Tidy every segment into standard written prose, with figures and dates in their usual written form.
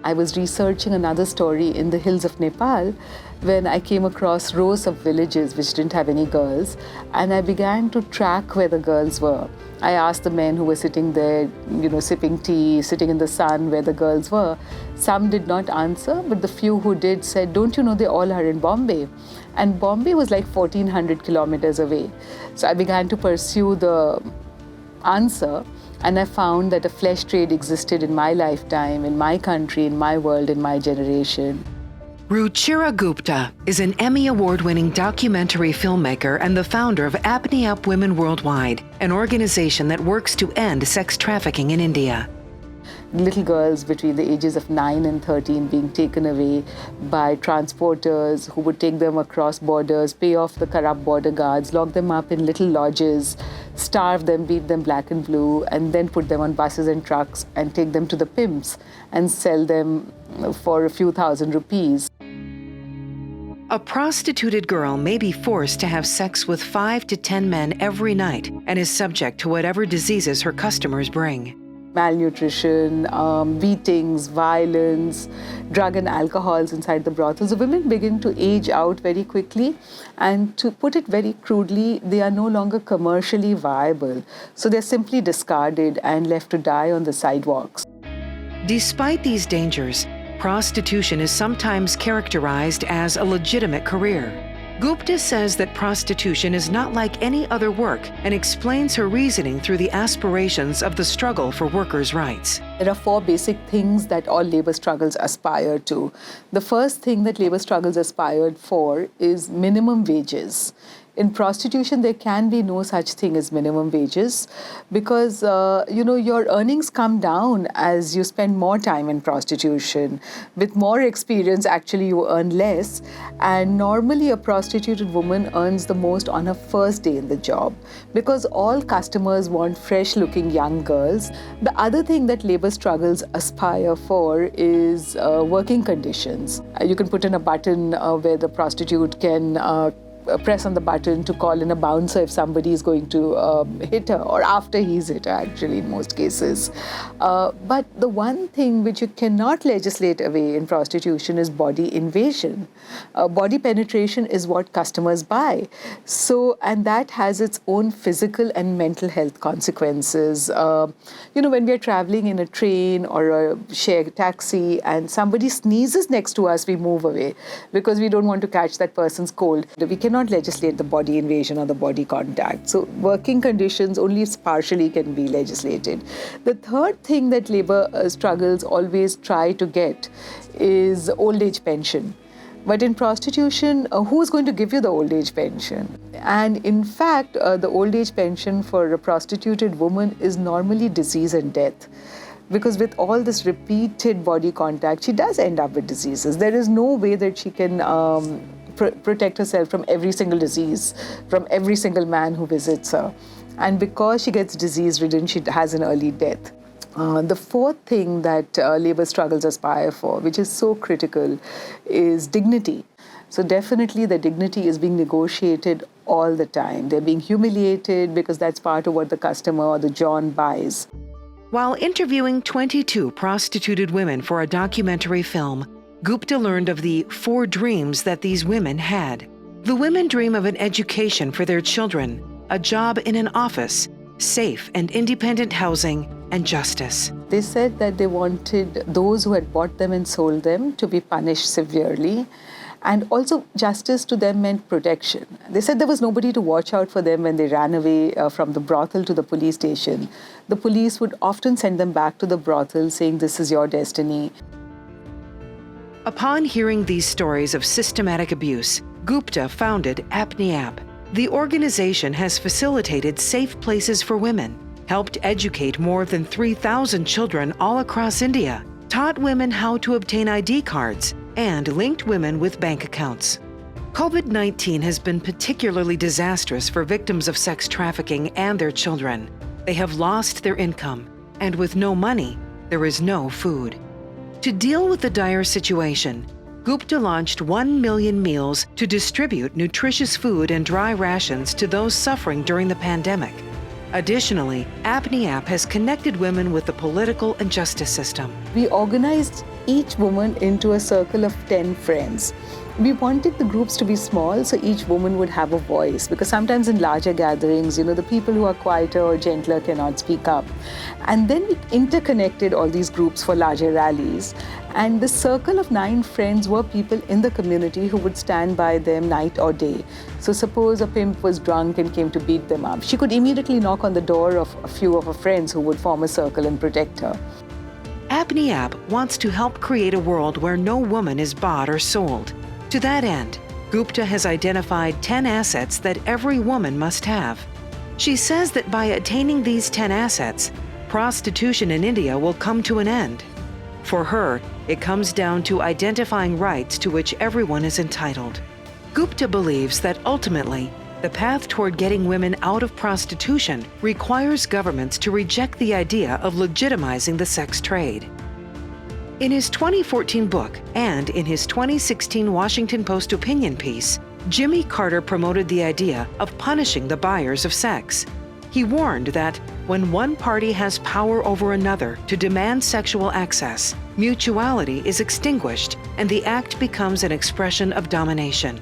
I was researching another story in the hills of Nepal when I came across rows of villages which didn't have any girls, and I began to track where the girls were. I asked the men who were sitting there, sipping tea, sitting in the sun where the girls were. Some did not answer, but the few who did said, "Don't you know they all are in Bombay?" And Bombay was like 1,400 kilometers away. So I began to pursue the answer, and I found that a flesh trade existed in my lifetime, in my country, in my world, in my generation. Ruchira Gupta is an Emmy Award-winning documentary filmmaker and the founder of Apne Aap Women Worldwide, an organization that works to end sex trafficking in India. Little girls between the ages of 9 and 13 being taken away by transporters who would take them across borders, pay off the corrupt border guards, lock them up in little lodges, starve them, beat them black and blue, and then put them on buses and trucks and take them to the pimps and sell them for a few thousand rupees. A prostituted girl may be forced to have sex with 5 to 10 men every night and is subject to whatever diseases her customers bring. Malnutrition, beatings, violence, drug and alcohols inside the brothels. The women begin to age out very quickly, and to put it very crudely, they are no longer commercially viable. So they're simply discarded and left to die on the sidewalks. Despite these dangers, prostitution is sometimes characterized as a legitimate career. Gupta says that prostitution is not like any other work and explains her reasoning through the aspirations of the struggle for workers' rights. There are 4 basic things that all labor struggles aspire to. The first thing that labor struggles aspired for is minimum wages. In prostitution, there can be no such thing as minimum wages because, your earnings come down as you spend more time in prostitution. With more experience, actually, you earn less. And normally, a prostituted woman earns the most on her first day in the job because all customers want fresh-looking young girls. The other thing that labor struggles aspire for is working conditions. You can put in a button where the prostitute can press on the button to call in a bouncer if somebody is going to hit her, or after he's hit her, actually, in most cases. But the one thing which you cannot legislate away in prostitution is body invasion. Body penetration is what customers buy. And that has its own physical and mental health consequences. When we are traveling in a train or a shared taxi and somebody sneezes next to us, we move away because we don't want to catch that person's cold. We cannot legislate the body invasion or the body contact. So working conditions only partially can be legislated. The third thing that labor struggles always try to get is old age pension. But in prostitution, who's going to give you the old age pension? And in fact, the old age pension for a prostituted woman is normally disease and death. Because with all this repeated body contact, she does end up with diseases. There is no way that she can protect herself from every single disease, from every single man who visits her. And because she gets disease-ridden, she has an early death. The fourth thing that labor struggles aspire for, which is so critical, is dignity. So definitely the dignity is being negotiated all the time. They're being humiliated because that's part of what the customer or the John buys. While interviewing 22 prostituted women for a documentary film, Gupta learned of the 4 dreams that these women had. The women dream of an education for their children, a job in an office, safe and independent housing, and justice. They said that they wanted those who had bought them and sold them to be punished severely. And also justice to them meant protection. They said there was nobody to watch out for them when they ran away from the brothel to the police station. The police would often send them back to the brothel saying, "This is your destiny." Upon hearing these stories of systematic abuse, Gupta founded Apne Aap. The organization has facilitated safe places for women, helped educate more than 3,000 children all across India, taught women how to obtain ID cards, and linked women with bank accounts. COVID-19 has been particularly disastrous for victims of sex trafficking and their children. They have lost their income, and with no money, there is no food. To deal with the dire situation, Gupta launched 1 million meals to distribute nutritious food and dry rations to those suffering during the pandemic. Additionally, Apne Aap has connected women with the political and justice system. We organized each woman into a circle of 10 friends. We wanted the groups to be small so each woman would have a voice, because sometimes in larger gatherings, the people who are quieter or gentler cannot speak up. And then we interconnected all these groups for larger rallies. And the circle of 9 friends were people in the community who would stand by them night or day. So suppose a pimp was drunk and came to beat them up, she could immediately knock on the door of a few of her friends who would form a circle and protect her. Apne Aap wants to help create a world where no woman is bought or sold. To that end, Gupta has identified 10 assets that every woman must have. She says that by attaining these 10 assets, prostitution in India will come to an end. For her, it comes down to identifying rights to which everyone is entitled. Gupta believes that ultimately, the path toward getting women out of prostitution requires governments to reject the idea of legitimizing the sex trade. In his 2014 book and in his 2016 Washington Post opinion piece, Jimmy Carter promoted the idea of punishing the buyers of sex. He warned that when one party has power over another to demand sexual access, mutuality is extinguished and the act becomes an expression of domination.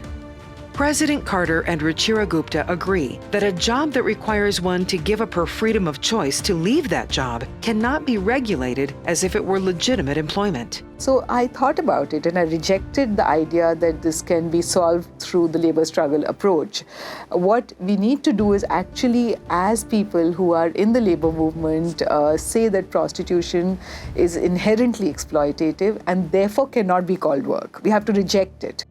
President Carter and Ruchira Gupta agree that a job that requires one to give up her freedom of choice to leave that job cannot be regulated as if it were legitimate employment. So I thought about it and I rejected the idea that this can be solved through the labor struggle approach. What we need to do is actually, as people who are in the labor movement, say that prostitution is inherently exploitative and therefore cannot be called work. We have to reject it.